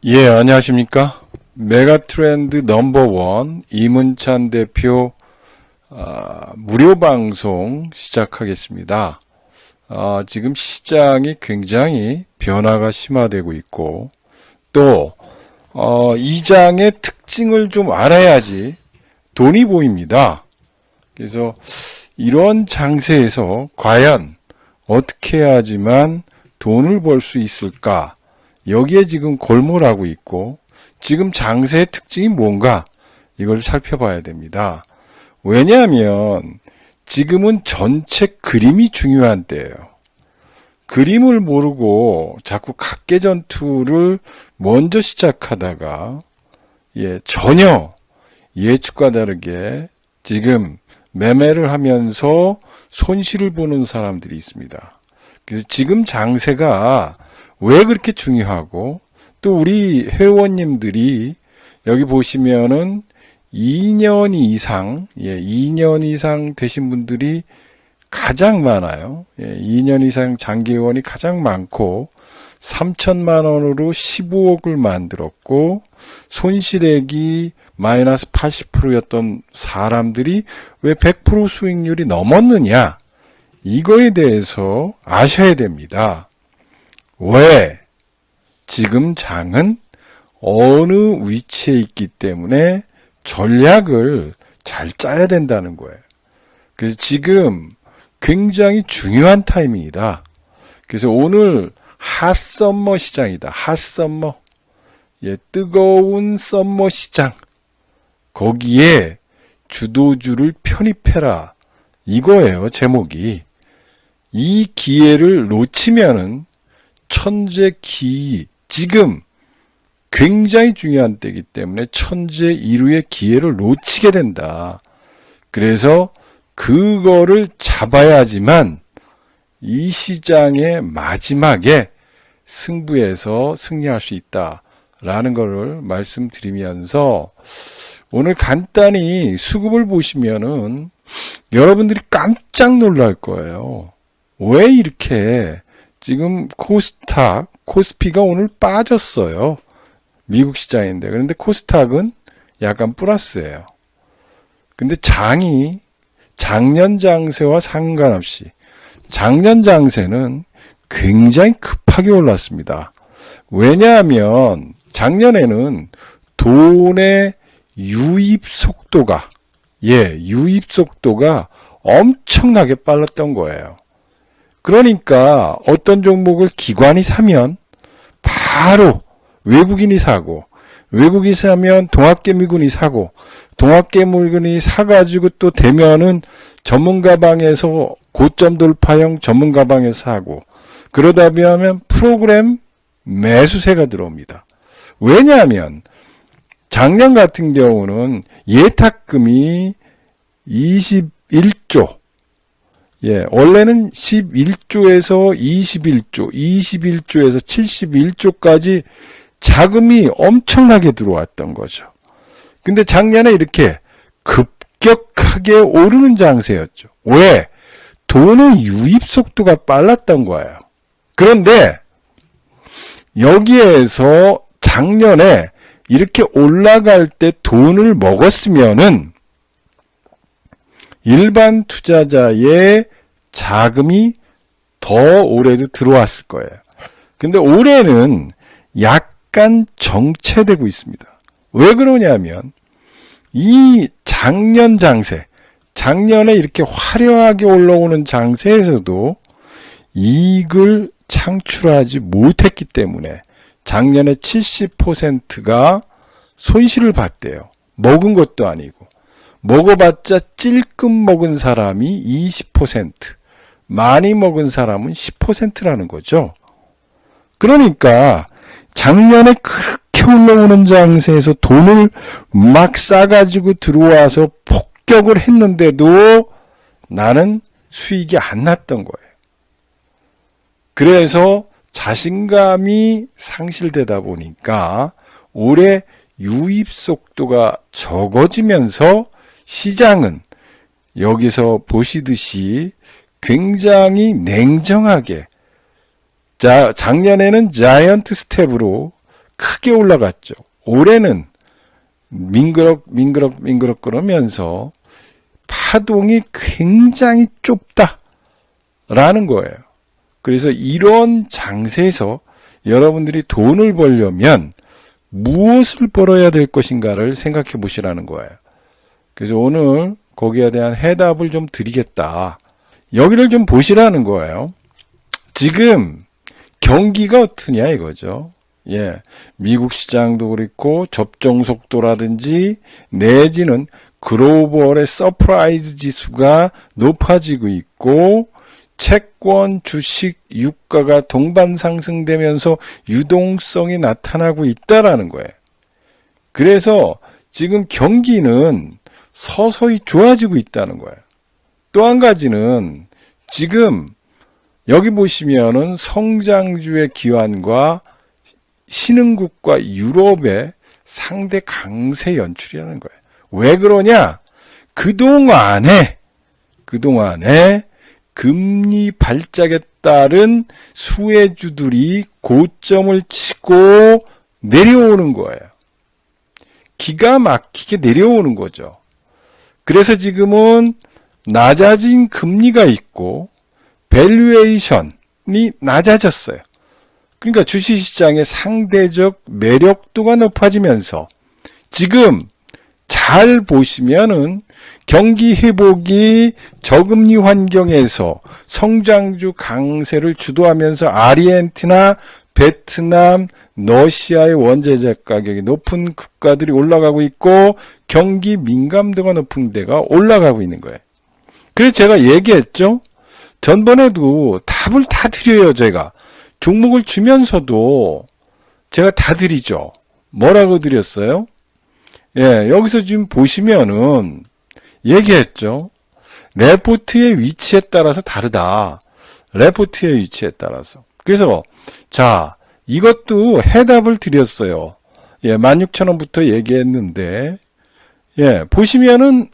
예, 안녕하십니까? 메가트렌드 넘버원 이문찬 대표 무료 방송 시작하겠습니다. 지금 시장이 굉장히 변화가 심화되고 있고 또 이 장의 특징을 좀 알아야지 돈이 보입니다. 그래서 이런 장세에서 과연 어떻게 해야지만 돈을 벌 수 있을까? 여기에 지금 골몰하고 있고 지금 장세의 특징이 뭔가 이걸 살펴봐야 됩니다. 왜냐하면 지금은 전체 그림이 중요한 때예요. 그림을 모르고 자꾸 각계전투를 먼저 시작하다가 전혀 예측과 다르게 지금 매매를 하면서 손실을 보는 사람들이 있습니다. 그래서 지금 장세가 왜 그렇게 중요하고 또 우리 회원님들이 여기 보시면은 2년 이상 되신 분들이 가장 많아요. 2년 이상 장기회원이 가장 많고 3천만 원으로 15억을 만들었고 손실액이 마이너스 80%였던 사람들이 왜 100% 수익률이 넘었느냐? 이거에 대해서 아셔야 됩니다. 왜? 지금 장은 어느 위치에 있기 때문에 전략을 잘 짜야 된다는 거예요. 그래서 지금 굉장히 중요한 타이밍이다. 그래서 오늘 핫썸머 시장이다. 핫썸머. 뜨거운 썸머 시장. 거기에 주도주를 편입해라. 이거예요, 제목이. 이 기회를 놓치면은 천재 기회, 지금 굉장히 중요한 때이기 때문에 천재 이루의 기회를 놓치게 된다. 그래서 그거를 잡아야지만 이 시장의 마지막에 승부에서 승리할 수 있다라는 것을 말씀드리면서 오늘 간단히 수급을 보시면은 여러분들이 깜짝 놀랄 거예요. 왜 이렇게 지금 코스피가 오늘 빠졌어요. 미국 시장인데. 그런데 코스닥은 약간 플러스예요. 근데 장이 작년 장세와 상관없이 작년 장세는 굉장히 급하게 올랐습니다. 왜냐하면 작년에는 돈의 유입 속도가 엄청나게 빨랐던 거예요. 그러니까 어떤 종목을 기관이 사면 바로 외국인이 사고, 외국인이 사면 동학개미군이 사고, 동학개미군이 사가지고 또 되면은 전문가방에서 고점 돌파형 전문가방에서 사고, 그러다 보면 프로그램 매수세가 들어옵니다. 왜냐하면 작년 같은 경우는 예탁금이 21조, 원래는 11조에서 21조, 21조에서 71조까지 자금이 엄청나게 들어왔던 거죠. 근데 작년에 이렇게 급격하게 오르는 장세였죠. 왜? 돈의 유입 속도가 빨랐던 거예요. 그런데 여기에서 작년에 이렇게 올라갈 때 돈을 먹었으면은 일반 투자자의 자금이 더 올해도 들어왔을 거예요. 근데 올해는 약간 정체되고 있습니다. 왜 그러냐면 이 작년 장세, 작년에 이렇게 화려하게 올라오는 장세에서도 이익을 창출하지 못했기 때문에 작년에 70%가 손실을 봤대요. 먹은 것도 아니고. 먹어봤자 찔끔 먹은 사람이 20%, 많이 먹은 사람은 10%라는 거죠. 그러니까 작년에 그렇게 올라오는 장세에서 돈을 막 싸가지고 들어와서 폭격을 했는데도 나는 수익이 안 났던 거예요. 그래서 자신감이 상실되다 보니까 올해 유입 속도가 적어지면서 시장은 여기서 보시듯이 굉장히 냉정하게 작년에는 자이언트 스텝으로 크게 올라갔죠. 올해는 민그럭 그러면서 파동이 굉장히 좁다라는 거예요. 그래서 이런 장세에서 여러분들이 돈을 벌려면 무엇을 벌어야 될 것인가를 생각해 보시라는 거예요. 그래서 오늘 거기에 대한 해답을 좀 드리겠다. 여기를 좀 보시라는 거예요. 지금 경기가 어떠냐 이거죠. 예, 미국 시장도 그렇고 접종 속도라든지 내지는 글로벌의 서프라이즈 지수가 높아지고 있고 채권, 주식, 유가가 동반 상승되면서 유동성이 나타나고 있다라는 거예요. 그래서 지금 경기는 서서히 좋아지고 있다는 거예요. 또 한 가지는 지금 여기 보시면은 성장주의 기환과 신흥국과 유럽의 상대 강세 연출이라는 거예요. 왜 그러냐? 그동안에 금리 발작에 따른 수혜주들이 고점을 치고 내려오는 거예요. 기가 막히게 내려오는 거죠. 그래서 지금은 낮아진 금리가 있고 밸류에이션이 낮아졌어요. 그러니까 주식시장의 상대적 매력도가 높아지면서 지금 잘 보시면은 경기 회복이 저금리 환경에서 성장주 강세를 주도하면서 아르헨티나, 베트남, 러시아의 원자재 가격이 높은 국가들이 올라가고 있고 경기 민감도가 높은 데가 올라가고 있는 거예요. 그래서 제가 얘기했죠. 전번에도 답을 다 드려요. 제가 종목을 주면서도 제가 다 드리죠. 뭐라고 드렸어요? 예, 여기서 지금 보시면은 얘기했죠. 레포트의 위치에 따라서 다르다. 레포트의 위치에 따라서. 그래서 자, 이것도 해답을 드렸어요. 예, 16,000원부터 얘기했는데 예, 보시면은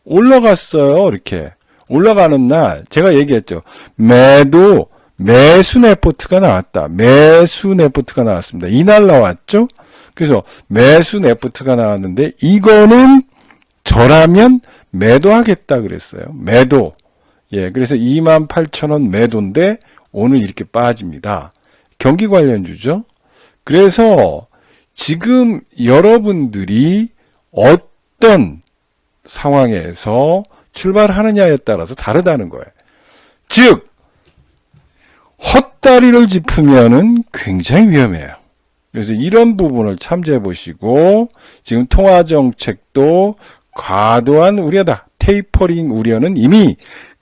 올라갔어요. 이렇게 올라가는 날 제가 얘기했죠. 매수 레포트가 나왔다. 매수 레포트가 나왔습니다. 이날 나왔죠. 그래서 매수 레포트가 나왔는데 이거는 저라면 매도하겠다 그랬어요. 매도. 예, 그래서 28,000원 매도인데 오늘 이렇게 빠집니다. 경기 관련주죠. 그래서 지금 여러분들이 어떤 상황에서 출발하느냐에 따라서 다르다는 거예요. 즉 헛다리를 짚으면은 굉장히 위험해요. 그래서 이런 부분을 참조해 보시고 지금 통화정책도 과도한 우려다. 테이퍼링 우려는 이미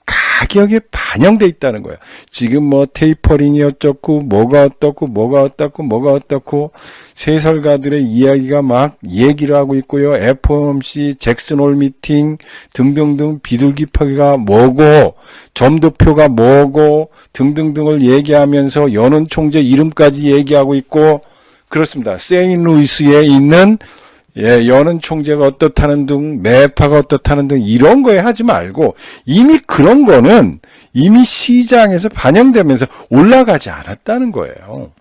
가격에 반영돼 있다는 거예요. 지금 뭐 테이퍼링이 어쩌고 뭐가 어떻고 세설가들의 이야기가 막 얘기를 하고 있고요. FOMC, 잭슨홀 미팅 등등등 비둘기파기가 뭐고 점도표가 뭐고 등등등을 얘기하면서 연은 총재 이름까지 얘기하고 있고 그렇습니다. 세인루이스에 있는 연은 총재가 어떻다는 등, 매파가 어떻다는 등 이런 거에 하지 말고 이미 그런 거는 이미 시장에서 반영되면서 올라가지 않았다는 거예요.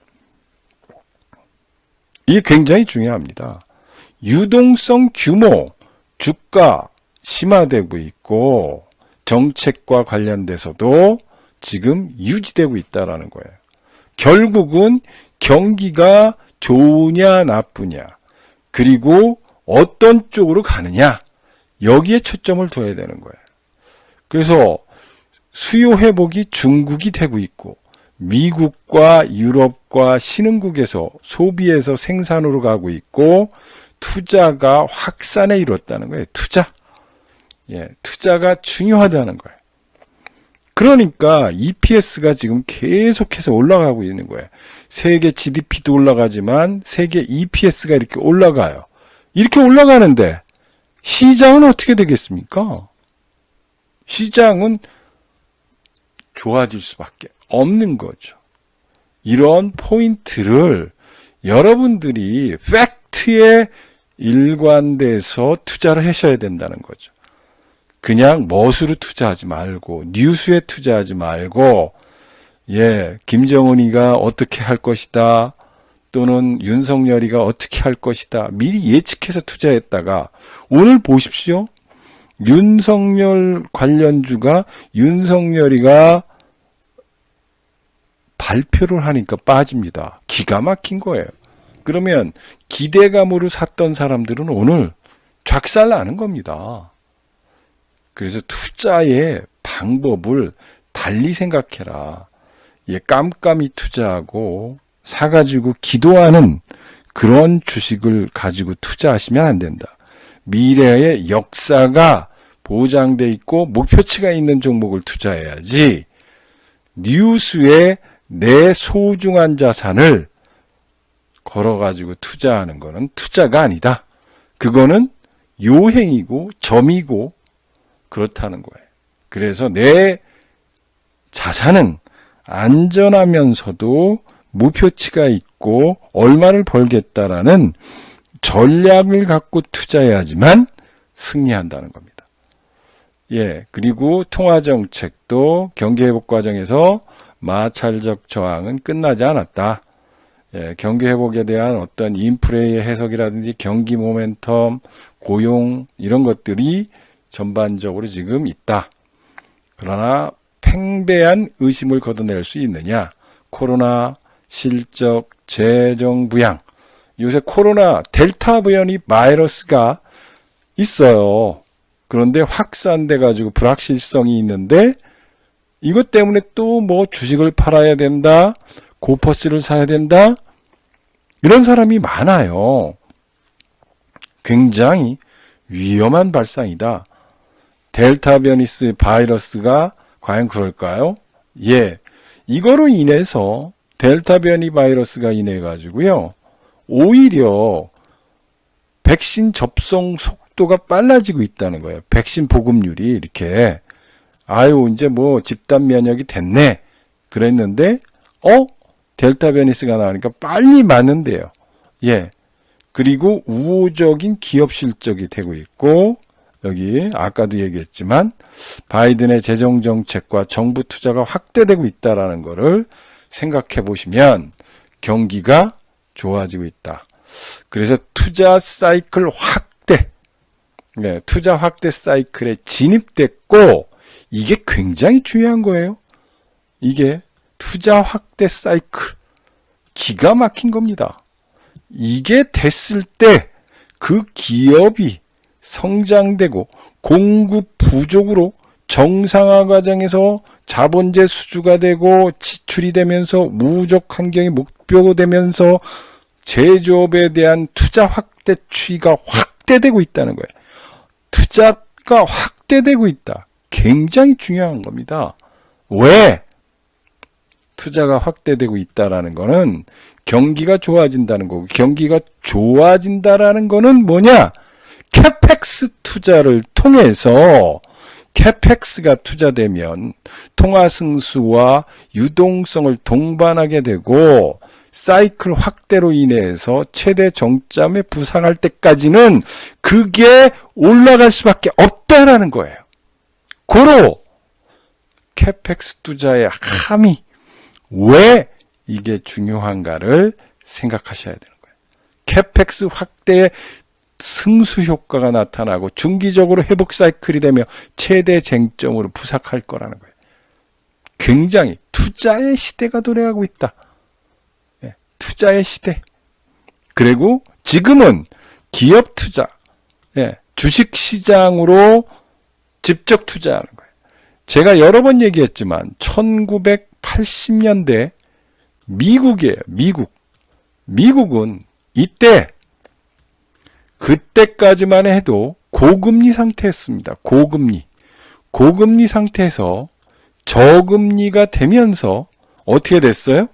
이게 굉장히 중요합니다. 유동성 규모, 주가 심화되고 있고 정책과 관련돼서도 지금 유지되고 있다는 거예요. 결국은 경기가 좋으냐 나쁘냐 그리고 어떤 쪽으로 가느냐 여기에 초점을 둬야 되는 거예요. 그래서 수요 회복이 중국이 되고 있고 미국과 유럽과 신흥국에서 소비에서 생산으로 가고 있고 투자가 확산에 이뤘다는 거예요. 투자가 중요하다는 거예요. 그러니까 EPS가 지금 계속해서 올라가고 있는 거예요. 세계 GDP도 올라가지만 세계 EPS가 이렇게 올라가요. 이렇게 올라가는데 시장은 어떻게 되겠습니까? 시장은 좋아질 수밖에 없는 거죠. 이런 포인트를 여러분들이 팩트에 일관돼서 투자를 하셔야 된다는 거죠. 그냥 멋으로 투자하지 말고 뉴스에 투자하지 말고 김정은이가 어떻게 할 것이다. 또는 윤석열이가 어떻게 할 것이다. 미리 예측해서 투자했다가 오늘 보십시오. 윤석열 관련주가 윤석열이가 발표를 하니까 빠집니다. 기가 막힌 거예요. 그러면 기대감으로 샀던 사람들은 오늘 작살 나는 겁니다. 그래서 투자의 방법을 달리 생각해라. 깜깜이 투자하고 사가지고 기도하는 그런 주식을 가지고 투자하시면 안 된다. 미래의 역사가 보장돼 있고 목표치가 있는 종목을 투자해야지 뉴스에 내 소중한 자산을 걸어가지고 투자하는 거는 투자가 아니다. 그거는 요행이고 점이고 그렇다는 거예요. 그래서 내 자산은 안전하면서도 목표치가 있고 얼마를 벌겠다라는 전략을 갖고 투자해야지만 승리한다는 겁니다. 그리고 통화정책도 경기회복 과정에서 마찰적 저항은 끝나지 않았다. 경기회복에 대한 어떤 인플레이의 해석이라든지 경기 모멘텀, 고용 이런 것들이 전반적으로 지금 있다. 그러나 팽배한 의심을 걷어낼 수 있느냐? 코로나, 실적, 재정 부양. 요새 코로나 델타 변이 바이러스가 있어요. 그런데 확산돼 가지고 불확실성이 있는데 이것 때문에 또 뭐 주식을 팔아야 된다. 고퍼스를 사야 된다. 이런 사람이 많아요. 굉장히 위험한 발상이다. 델타 변이스 바이러스가 과연 그럴까요? 이거로 인해서 델타 변이 바이러스가 인해 가지고요. 오히려 백신 접종 속도가 빨라지고 있다는 거예요. 백신 보급률이 이렇게 이제 뭐 집단 면역이 됐네 그랬는데 델타 변이스가 나오니까 빨리 맞는데요. 그리고 우호적인 기업 실적이 되고 있고 여기 아까도 얘기했지만 바이든의 재정 정책과 정부 투자가 확대되고 있다라는 것을 생각해 보시면 경기가 좋아지고 있다. 그래서 투자 사이클 확대, 투자 확대 사이클에 진입됐고 이게 굉장히 중요한 거예요. 이게 투자 확대 사이클 기가 막힌 겁니다. 이게 됐을 때 그 기업이 성장되고 공급 부족으로 정상화 과정에서 자본재 수주가 되고 지출이 되면서 무적 환경이 목표되면서 제조업에 대한 투자 확대 추이가 확대되고 있다는 거예요. 투자가 확대되고 있다. 굉장히 중요한 겁니다. 왜? 투자가 확대되고 있다라는 거는 경기가 좋아진다는 거고 경기가 좋아진다라는 거는 뭐냐? 캐펙스 투자를 통해서 캐펙스가 투자되면 통화승수와 유동성을 동반하게 되고 사이클 확대로 인해서 최대 정점에 부상할 때까지는 그게 올라갈 수밖에 없다라는 거예요. 고로 캐펙스 투자의 함이 왜 이게 중요한가를 생각하셔야 되는 거예요. 캐펙스 확대의 승수 효과가 나타나고 중기적으로 회복 사이클이 되며 최대 쟁점으로 부삭할 거라는 거예요. 굉장히 투자의 시대가 도래하고 있다. 투자의 시대. 그리고 지금은 기업 투자, 주식시장으로 직접 투자하는 거예요. 제가 여러 번 얘기했지만 1980년대 미국이에요. 미국은 이때 그때까지만 해도 고금리 상태였습니다. 고금리 상태에서 저금리가 되면서 어떻게 됐어요?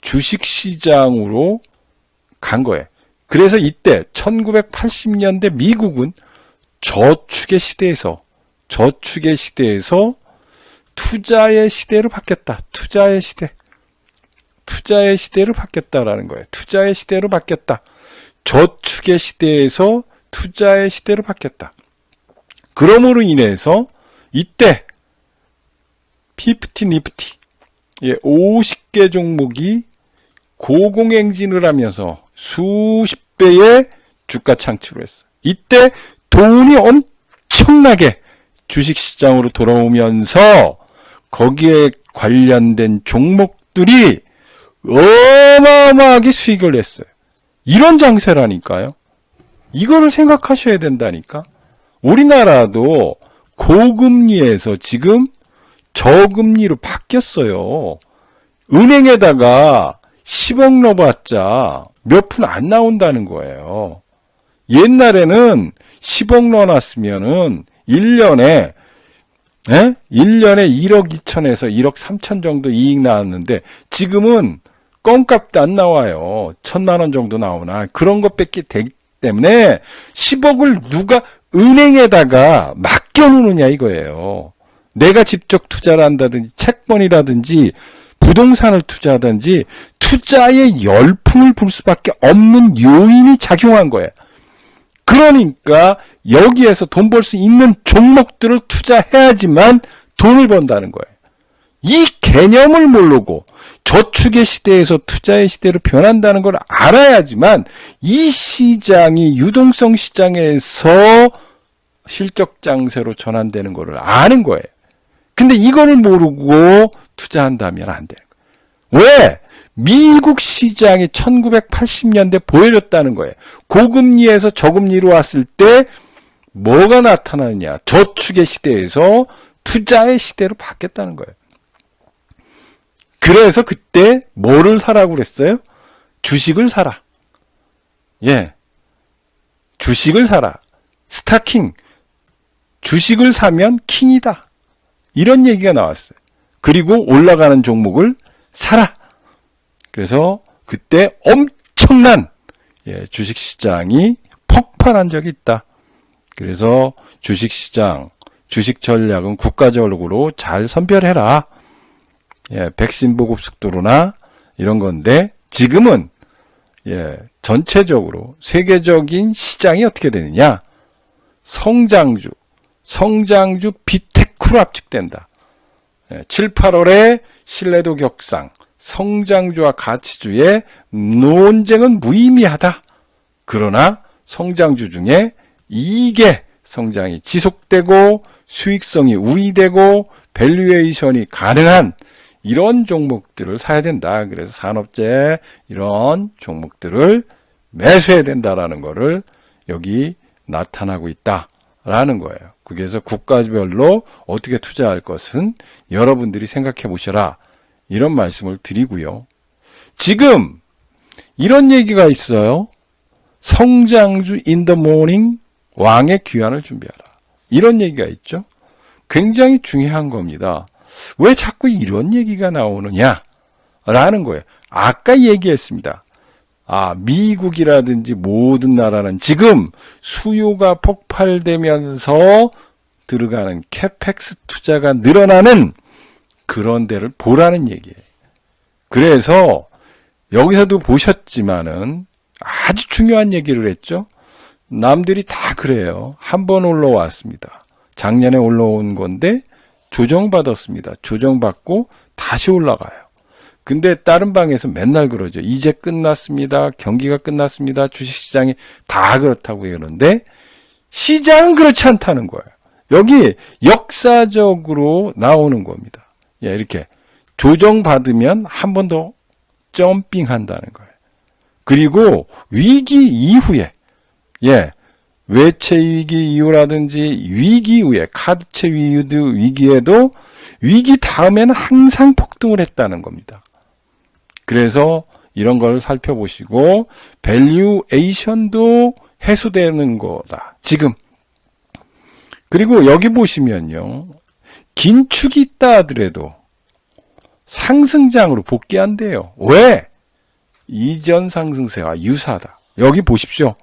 주식시장으로 간 거예요. 그래서 이때 1980년대 미국은 저축의 시대에서 투자의 시대로 바뀌었다. 투자의 시대로 바뀌었다라는 거예요. 투자의 시대로 바뀌었다. 저축의 시대에서 투자의 시대로 바뀌었다. 그러므로 인해서 이때 피프티 니프티 50개 종목이 고공행진을 하면서 수십 배의 주가 창출을 했어요. 이때 돈이 엄청나게 주식시장으로 돌아오면서 거기에 관련된 종목들이 어마어마하게 수익을 냈어요. 이런 장세라니까요. 이거를 생각하셔야 된다니까. 우리나라도 고금리에서 지금 저금리로 바뀌었어요. 은행에다가 10억 넣어봤자 몇 푼 안 나온다는 거예요. 옛날에는 10억 넣어놨으면은 1년에 1억 2천에서 1억 3천 정도 이익 나왔는데 지금은 껌값도 안 나와요. 1,000만 원 정도 나오나 그런 것밖에 되기 때문에 10억을 누가 은행에다가 맡겨놓느냐 이거예요. 내가 직접 투자를 한다든지 채권이라든지 부동산을 투자하든지 투자에 열풍을 불 수밖에 없는 요인이 작용한 거예요. 그러니까 여기에서 돈 벌 수 있는 종목들을 투자해야지만 돈을 번다는 거예요. 이 개념을 모르고 저축의 시대에서 투자의 시대로 변한다는 걸 알아야지만 이 시장이 유동성 시장에서 실적 장세로 전환되는 것을 아는 거예요. 근데 이거를 모르고 투자한다면 안 되는 거예요. 왜? 미국 시장이 1980년대 보여줬다는 거예요. 고금리에서 저금리로 왔을 때 뭐가 나타나느냐. 저축의 시대에서 투자의 시대로 바뀌었다는 거예요. 그래서 그때 뭐를 사라고 그랬어요? 주식을 사라. 예. 주식을 사라. 스타킹. 주식을 사면 킹이다. 이런 얘기가 나왔어요. 그리고 올라가는 종목을 사라. 그래서 그때 엄청난 주식시장이 폭발한 적이 있다. 그래서 주식시장, 주식 전략은 국가적으로 잘 선별해라. 백신 보급 속도로나 이런 건데 지금은 전체적으로 세계적인 시장이 어떻게 되느냐? 성장주 빅테크로 압축된다. 7, 8월에 신뢰도 격상, 성장주와 가치주의 논쟁은 무의미하다. 그러나 성장주 중에 이익의 성장이 지속되고 수익성이 우위되고 밸류에이션이 가능한 이런 종목들을 사야 된다. 그래서 산업재해 이런 종목들을 매수해야 된다라는 거를 여기 나타나고 있다라는 거예요. 그래서 국가별로 어떻게 투자할 것은 여러분들이 생각해 보셔라. 이런 말씀을 드리고요. 지금 이런 얘기가 있어요. 성장주 인 더 모닝 왕의 귀환을 준비하라. 이런 얘기가 있죠. 굉장히 중요한 겁니다. 왜 자꾸 이런 얘기가 나오느냐? 라는 거예요. 아까 얘기했습니다. 미국이라든지 모든 나라는 지금 수요가 폭발되면서 들어가는 캐펙스 투자가 늘어나는 그런 데를 보라는 얘기예요. 그래서 여기서도 보셨지만은 아주 중요한 얘기를 했죠. 남들이 다 그래요. 한 번 올라왔습니다. 작년에 올라온 건데 조정받았습니다. 조정받고 다시 올라가요. 근데 다른 방에서 맨날 그러죠. 이제 끝났습니다. 경기가 끝났습니다. 주식시장이 다 그렇다고 그러는데 시장은 그렇지 않다는 거예요. 여기 역사적으로 나오는 겁니다. 이렇게 조정받으면 한 번 더 점핑한다는 거예요. 그리고 위기 이후에 외채 위기 이후라든지 위기 이후에 카드채 위기에도 위기 다음에는 항상 폭등을 했다는 겁니다. 그래서 이런 걸 살펴보시고 밸류에이션도 해소되는 거다. 지금. 그리고 여기 보시면요. 긴축이 있다 하더라도 상승장으로 복귀한대요. 왜? 이전 상승세와 유사하다. 여기 보십시오.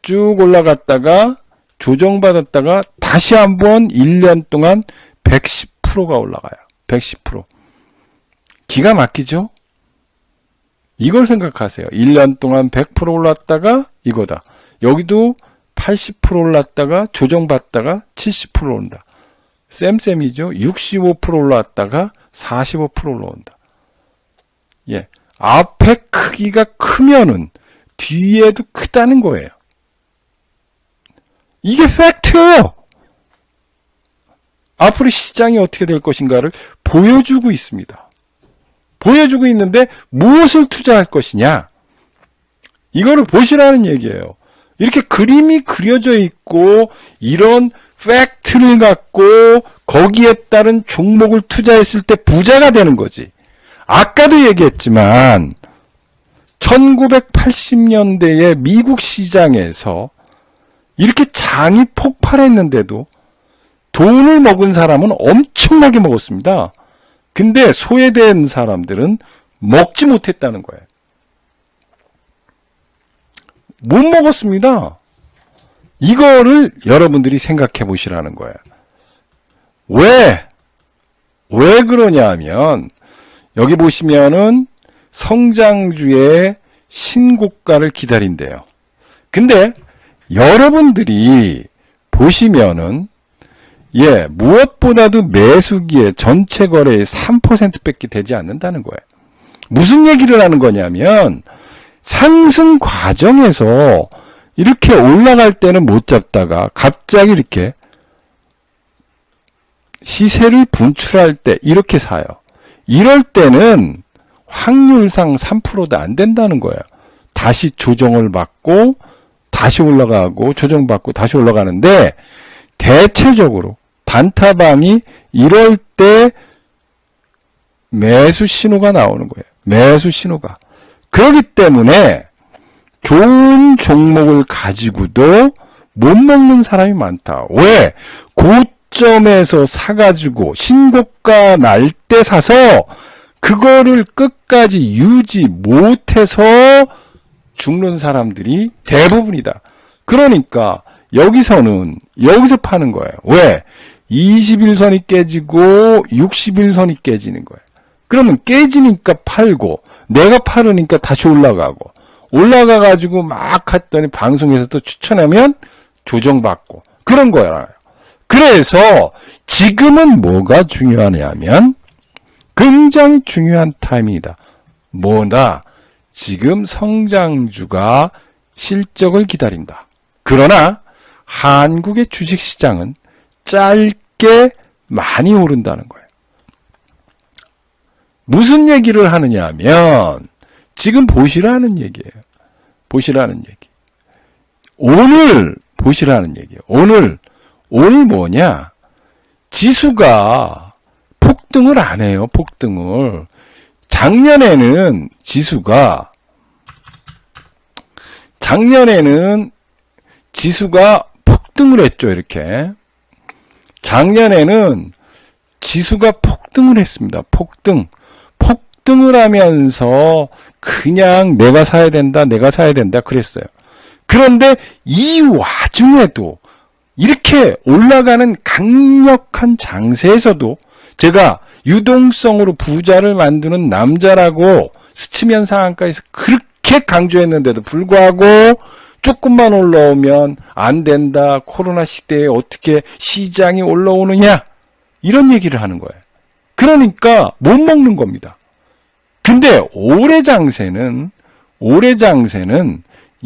쭉 올라갔다가 조정받았다가 다시 한번 1년 동안 110%가 올라가요. 110%. 기가 막히죠? 이걸 생각하세요. 1년 동안 100% 올랐다가 이거다. 여기도 80% 올랐다가 조정받다가 70% 온다. 쌤쌤이죠. 65% 올랐다가 45% 올라온다. 앞에 크기가 크면은 뒤에도 크다는 거예요. 이게 팩트예요. 앞으로 시장이 어떻게 될 것인가를 보여주고 있습니다. 보여주고 있는데 무엇을 투자할 것이냐? 이거를 보시라는 얘기예요. 이렇게 그림이 그려져 있고 이런 팩트를 갖고 거기에 따른 종목을 투자했을 때 부자가 되는 거지. 아까도 얘기했지만 1980년대에 미국 시장에서 이렇게 장이 폭발했는데도 돈을 먹은 사람은 엄청나게 먹었습니다. 근데 소외된 사람들은 먹지 못했다는 거예요. 못 먹었습니다. 이거를 여러분들이 생각해 보시라는 거예요. 왜 그러냐 하면 여기 보시면은 성장주의 신고가를 기다린대요. 근데 여러분들이 보시면은 무엇보다도 매수기에 전체 거래의 3%밖에 되지 않는다는 거예요. 무슨 얘기를 하는 거냐면 상승 과정에서 이렇게 올라갈 때는 못 잡다가 갑자기 이렇게 시세를 분출할 때 이렇게 사요. 이럴 때는 확률상 3%도 안 된다는 거예요. 다시 조정을 받고 다시 올라가고 조정받고 다시 올라가는데 대체적으로 단타방이 이럴 때 매수 신호가 나오는 거예요. 매수 신호가. 그렇기 때문에 좋은 종목을 가지고도 못 먹는 사람이 많다. 왜? 고점에서 사가지고 신고가 날 때 사서 그거를 끝까지 유지 못해서 죽는 사람들이 대부분이다. 그러니까 여기서 파는 거예요. 왜? 21선이 깨지고 61선이 깨지는 거예요. 그러면 깨지니까 팔고 내가 팔으니까 다시 올라가고 올라가가지고 막 했더니 방송에서 또 추천하면 조정받고 그런 거예요. 그래서 지금은 뭐가 중요하냐면 굉장히 중요한 타이밍이다. 뭐다? 지금 성장주가 실적을 기다린다. 그러나 한국의 주식시장은 짧게 많이 오른다는 거예요. 무슨 얘기를 하느냐 하면 지금 보시라는 얘기예요. 보시라는 얘기. 오늘 보시라는 얘기예요. 오늘 뭐냐? 지수가 폭등을 안 해요. 폭등을. 작년에는 지수가 폭등을 했죠. 이렇게. 작년에는 지수가 폭등을 했습니다. 폭등을 하면서 그냥 내가 사야 된다 그랬어요. 그런데 이 와중에도 이렇게 올라가는 강력한 장세에서도 제가 유동성으로 부자를 만드는 남자라고 스치면 상한가에서 그렇게 강조했는데도 불구하고 조금만 올라오면 안 된다. 코로나 시대에 어떻게 시장이 올라오느냐. 이런 얘기를 하는 거예요. 그러니까 못 먹는 겁니다. 근데 올해 장세는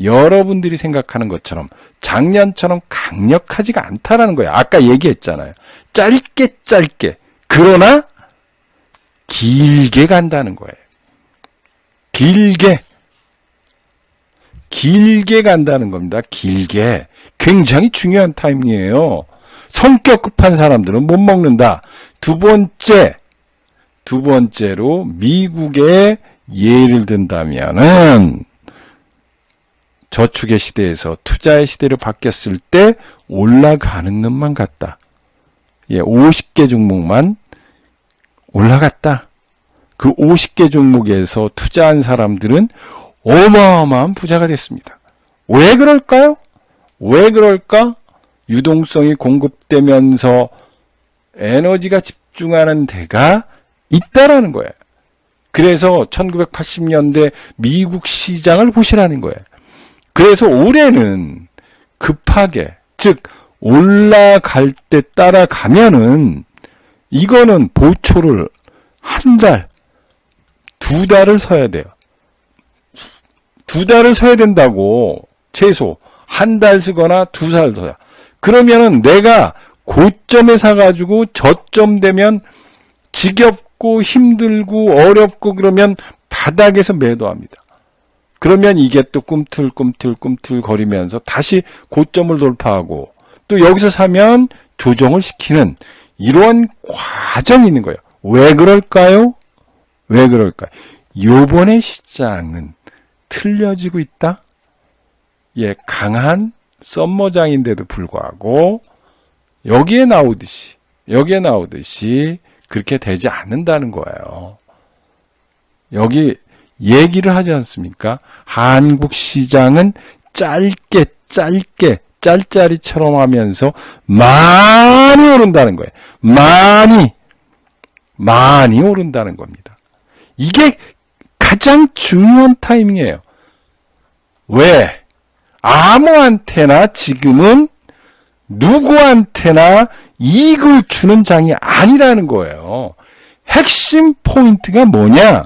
여러분들이 생각하는 것처럼 작년처럼 강력하지가 않다라는 거예요. 아까 얘기했잖아요. 짧게 그러나 길게 간다는 거예요. 길게 간다는 겁니다. 길게. 굉장히 중요한 타이밍이에요. 성격 급한 사람들은 못 먹는다. 두 번째로 미국의 예를 든다면은 저축의 시대에서 투자의 시대로 바뀌었을 때 올라가는 놈만 같다. 50개 종목만 올라갔다. 그 50개 종목에서 투자한 사람들은 어마어마한 부자가 됐습니다. 왜 그럴까요? 왜 그럴까? 유동성이 공급되면서 에너지가 집중하는 데가 있다라는 거예요. 그래서 1980년대 미국 시장을 보시라는 거예요. 그래서 올해는 급하게, 즉 올라갈 때 따라가면은 이거는 보초를 한 달, 두 달을 서야 돼요. 2달을 서야 된다고. 최소. 1달 쓰거나 2달 서야. 그러면은 내가 고점에 사가지고 저점 되면 지겹고 힘들고 어렵고 그러면 바닥에서 매도합니다. 그러면 이게 또 꿈틀꿈틀 거리면서 다시 고점을 돌파하고 또 여기서 사면 조정을 시키는 이런 과정이 있는 거예요. 왜 그럴까요? 왜 그럴까요? 요번에 시장은 틀려지고 있다? 예, 강한 썸머장인데도 불구하고 여기에 나오듯이 그렇게 되지 않는다는 거예요. 여기 얘기를 하지 않습니까? 한국 시장은 짧게 짤짤이처럼 하면서 많이 오른다는 거예요. 많이 오른다는 겁니다. 이게 가장 중요한 타이밍이에요. 왜? 아무한테나 지금은 누구한테나 이익을 주는 장이 아니라는 거예요. 핵심 포인트가 뭐냐?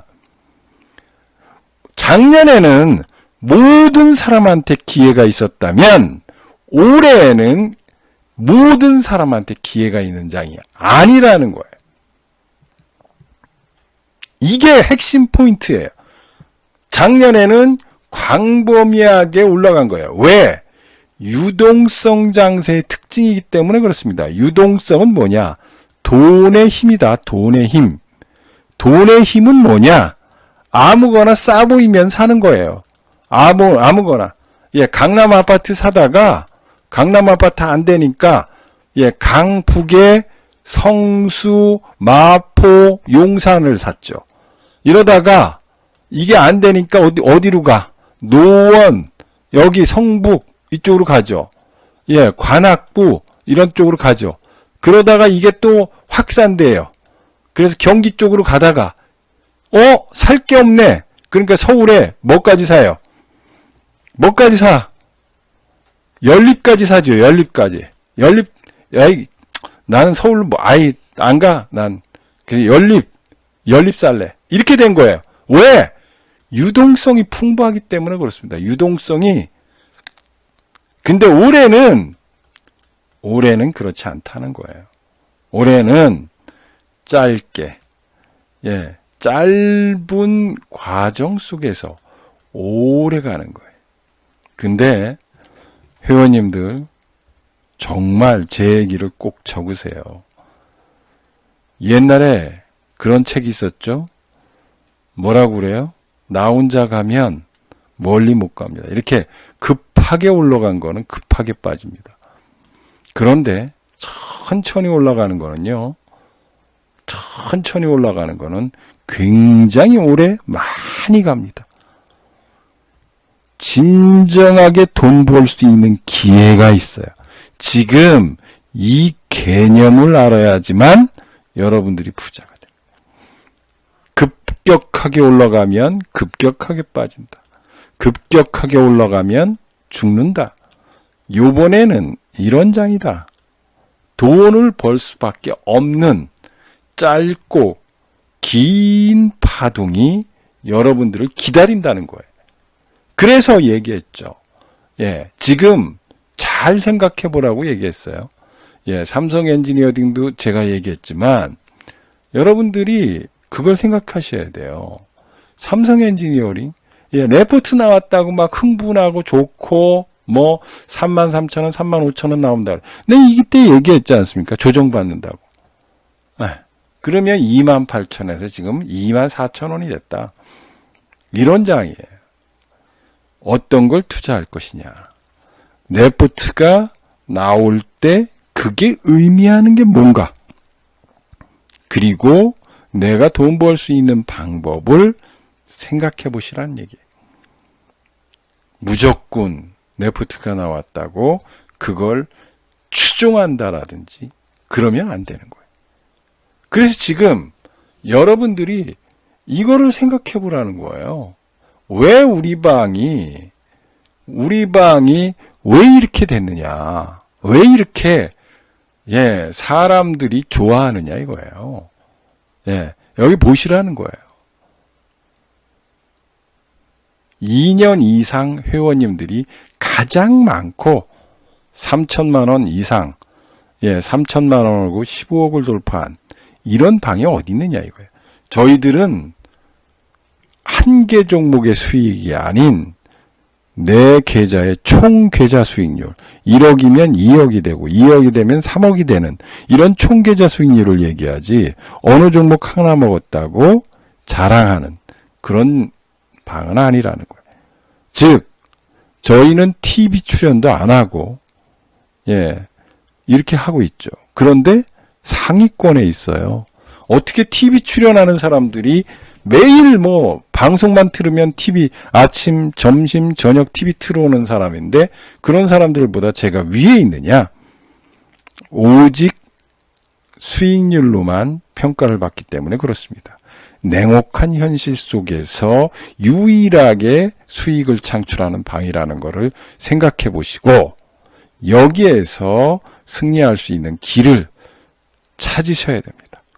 작년에는 모든 사람한테 기회가 있었다면 올해에는 모든 사람한테 기회가 있는 장이 아니라는 거예요. 이게 핵심 포인트예요. 작년에는 광범위하게 올라간 거예요. 왜? 유동성 장세의 특징이기 때문에 그렇습니다. 유동성은 뭐냐? 돈의 힘이다. 돈의 힘. 돈의 힘은 뭐냐? 아무거나 싸 보이면 사는 거예요. 아무거나. 예, 강남 아파트 사다가 강남 아파트 안 되니까 예, 강북에 성수, 마포, 용산을 샀죠. 이러다가 이게 안 되니까 어디로 가? 노원, 여기 성북 이쪽으로 가죠. 예, 관악구 이런 쪽으로 가죠. 그러다가 이게 또 확산돼요. 그래서 경기 쪽으로 가다가 살 게 없네. 그러니까 서울에 뭐까지 사요? 뭐까지 사? 연립까지 사죠. 연립까지. 나는 서울로 안 가. 난 연립 살래. 이렇게 된 거예요. 왜? 유동성이 풍부하기 때문에 그렇습니다. 유동성이. 근데 올해는 그렇지 않다는 거예요. 올해는 짧게, 예, 짧은 과정 속에서 오래 가는 거예요. 근데 회원님들 정말 제 얘기를 꼭 적으세요. 옛날에 그런 책이 있었죠. 뭐라고 그래요? 나 혼자 가면 멀리 못 갑니다. 이렇게 급하게 올라간 거는 급하게 빠집니다. 그런데 천천히 올라가는 거는요. 천천히 올라가는 거는 굉장히 오래 많이 갑니다. 진정하게 돈 벌 수 있는 기회가 있어요. 지금 이 개념을 알아야지만 여러분들이 부자가 됩니다. 급격하게 올라가면 급격하게 빠진다. 급격하게 올라가면 죽는다. 요번에는 이런 장이다. 돈을 벌 수밖에 없는 짧고 긴 파동이 여러분들을 기다린다는 거예요. 그래서 얘기했죠. 예, 지금 잘 생각해 보라고 얘기했어요. 예, 삼성 엔지니어링도 제가 얘기했지만 여러분들이 그걸 생각하셔야 돼요. 삼성 엔지니어링, 예, 레포트 나왔다고 막 흥분하고 좋고 뭐 33,000원, 35,000원 나온다. 근데 이때 얘기했지 않습니까? 조정받는다고. 예, 그러면 28,000원에서 지금 24,000원이 됐다. 이런 장이에요. 어떤 걸 투자할 것이냐. 레포트가 나올 때 그게 의미하는 게 뭔가. 그리고 내가 돈 벌 수 있는 방법을 생각해 보시라는 얘기예요. 무조건 레포트가 나왔다고 그걸 추종한다라든지 그러면 안 되는 거예요. 그래서 지금 여러분들이 이거를 생각해 보라는 거예요. 왜 우리 방이 왜 이렇게 됐느냐? 왜 이렇게 예, 사람들이 좋아하느냐 이거예요. 예, 여기 보시라는 거예요. 2년 이상 회원님들이 가장 많고 3천만 원 이상, 3천만 원하고 15억을 돌파한 이런 방이 어디 있느냐 이거예요. 저희들은 한 개 종목의 수익이 아닌 내 계좌의 총 계좌 수익률 1억이면 2억이 되고 2억이 되면 3억이 되는 이런 총 계좌 수익률을 얘기하지 어느 종목 하나 먹었다고 자랑하는 그런 방은 아니라는 거예요. 즉 저희는 TV 출연도 안 하고 이렇게 하고 있죠. 그런데 상위권에 있어요. 어떻게 TV 출연하는 사람들이 매일 방송만 틀으면 TV 아침, 점심, 저녁 TV 틀어오는 사람인데 그런 사람들보다 제가 위에 있느냐? 오직 수익률로만 평가를 받기 때문에 그렇습니다. 냉혹한 현실 속에서 유일하게 수익을 창출하는 방이라는 것을 생각해 보시고 여기에서 승리할 수 있는 길을 찾으셔야 됩니다.